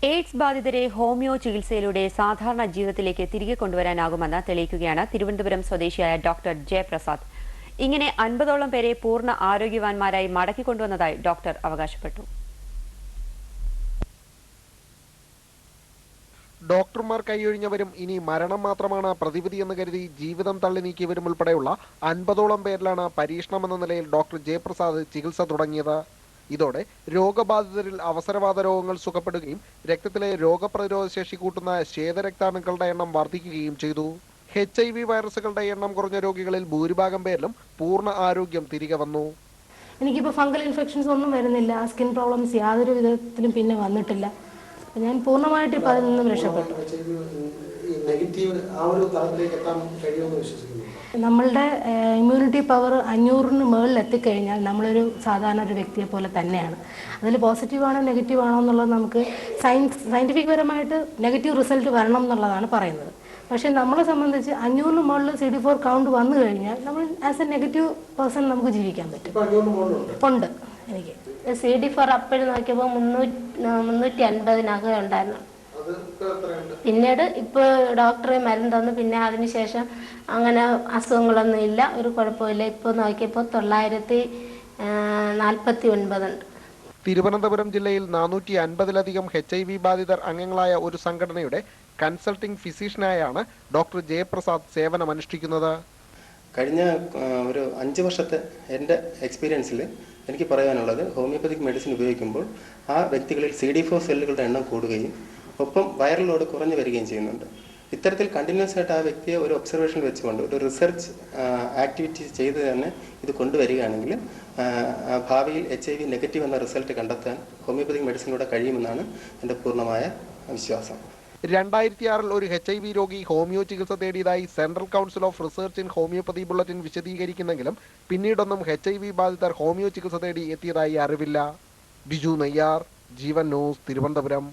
AIDS ബാധിതരെ homeo ചികിത്സയിലൂടെ സാധാരണ ജീവിതത്തിലേക്ക് തിരികെ കൊണ്ടുവരാനാകുമെന്ന് തെളിയിക്കുകയാണ് തിരുവനന്തപുരം സ്വദേശിയായ ഡോക്ടർ ജയപ്രസാദ്. ഇങ്ങനെ 50ഓളം പേരെ പൂർണ്ണ ആരോഗ്യവാന്മാരായി മടക്കിക്കൊണ്ടുവന്നതായി ഡോക്ടർ അവകാശപ്പെട്ടു. ഡോക്ടർമാർ കൈയൊഴിഞ്ഞവരും ഇനി മരണം മാത്രമാണ് പ്രതിവിധിയെന്ന് കരുതി ജീവിതം തള്ളി നീക്കിയവരും ഉൾപ്പെടെയുള്ള 50ഓളം പേരിലാണ് പരീക്ഷണമെന്ന നിലയിൽ ഡോക്ടർ ജയപ്രസാദ് ചികിത്സ തുടങ്ങിയത്. ഇതോടെ രോഗബാധിതരിൽ അവസരവാദ രോഗങ്ങൾ സുഖപ്പെടുകയും രക്തത്തിലെ രോഗപ്രതിരോധ ശേഷി കൂട്ടുന്ന ശ്വേതരക്താണുക്കളുടെ എണ്ണം വർദ്ധിക്കുകയും ചെയ്തു. HIV വൈറസുകളുടെ എണ്ണം കുറഞ്ഞ രോഗികളിൽ ഭൂരിഭാഗം പേരിലും പൂർണ്ണ ആരോഗ്യം തിരികെ വന്നു. എനിക്കിപ്പോൾ ഫംഗൽ ഇൻഫെക്ഷൻസ് ഒന്നും വരുന്നില്ല, സ്കിൻ പ്രോബ്ലംസ് യാതൊരു വിധത്തിലും പിന്നെ വന്നിട്ടില്ല. ഞാൻ പൂർണ്ണമായിട്ട് ഇപ്പോൾ അതിൽ നിന്നും രക്ഷപ്പെട്ടു. നമ്മളുടെ ഇമ്മ്യൂണിറ്റി പവർ 500-ന് മുകളിൽ എത്തിക്കഴിഞ്ഞാൽ നമ്മളൊരു സാധാരണ ഒരു വ്യക്തിയെ പോലെ തന്നെയാണ്. അതിൽ പോസിറ്റീവാണോ നെഗറ്റീവ് ആണോ എന്നുള്ളത് നമുക്ക് സയൻറ്റിഫിക് പരമായിട്ട് നെഗറ്റീവ് റിസൾട്ട് വരണം എന്നുള്ളതാണ് പറയുന്നത്. പക്ഷേ നമ്മളെ സംബന്ധിച്ച് 500-ന് മുകളിൽ CD4 കൗണ്ട് വന്നു കഴിഞ്ഞാൽ നമ്മൾ ആസ് എ നെഗറ്റീവ് പേഴ്സൺ നമുക്ക് ജീവിക്കാൻ പറ്റും. ഉണ്ട്. എനിക്ക് CD4 അപ്പോഴും നോക്കിയപ്പോൾ 350-നകം ഉണ്ടായിരുന്നു. പിന്നീട് ഇപ്പോൾ ഡോക്ടറെ മരുന്ന് തന്നു. പിന്നെ അതിനുശേഷം അങ്ങനെ അസുഖങ്ങളൊന്നും ഇല്ല, ഒരു കുഴപ്പമില്ല. ഇപ്പോൾ നോക്കിയപ്പോൾ 949 ഉണ്ട്. തിരുവനന്തപുരം ജില്ലയിൽ 450-ലധികം HIV ബാധിതർ അംഗങ്ങളായ ഒരു സംഘടനയുടെ കൺസൾട്ടിംഗ് ഫിസിഷ്യനായാണ് ഡോക്ടർ ജയപ്രസാദ് സേവനമനുഷ്ഠിക്കുന്നത്. കഴിഞ്ഞ ഒരു 5 വർഷത്തെ എൻ്റെ എക്സ്പീരിയൻസിൽ എനിക്ക് പറയാനുള്ളത്, ഹോമിയോപ്പതിക് മെഡിസിൻ ഉപയോഗിക്കുമ്പോൾ ആ വ്യക്തികളിൽ CD4 സെല്ലുകളുടെ എണ്ണം കൂടുകയും ഒപ്പം വൈറൽ ലോഡ് കുറഞ്ഞു വരികയും ചെയ്യുന്നുണ്ട്. ഇത്തരത്തിൽ കണ്ടിന്യൂസ് ആയിട്ട് ആ വ്യക്തിയെ ഒരു ഒബ്സർവേഷനിൽ വെച്ചുകൊണ്ട് ഒരു റിസർച്ച് ആക്ടിവിറ്റി ചെയ്ത് തന്നെ ഇത് കൊണ്ടുവരികയാണെങ്കിൽ ഭാവിയിൽ HIV നെഗറ്റീവ് എന്ന റിസൾട്ട് കണ്ടെത്താൻ ഹോമിയോപ്പതിക് മെഡിസിനിലൂടെ കഴിയുമെന്നാണ് എൻ്റെ പൂർണ്ണമായ വിശ്വാസം. 2006-ൽ ഒരു HIV രോഗി ഹോമിയോ ചികിത്സ തേടിയതായി central council of research in homeopathy bulletin വിശദീകരിക്കുന്നെങ്കിലും പിന്നീടൊന്നും HIV ബാധിതർ ഹോമിയോ ചികിത്സ തേടി എത്തിയതായി അറിവില്ല. ബിജു നെയ്യാർ, ജീവൻ ന്യൂസ്, തിരുവനന്തപുരം.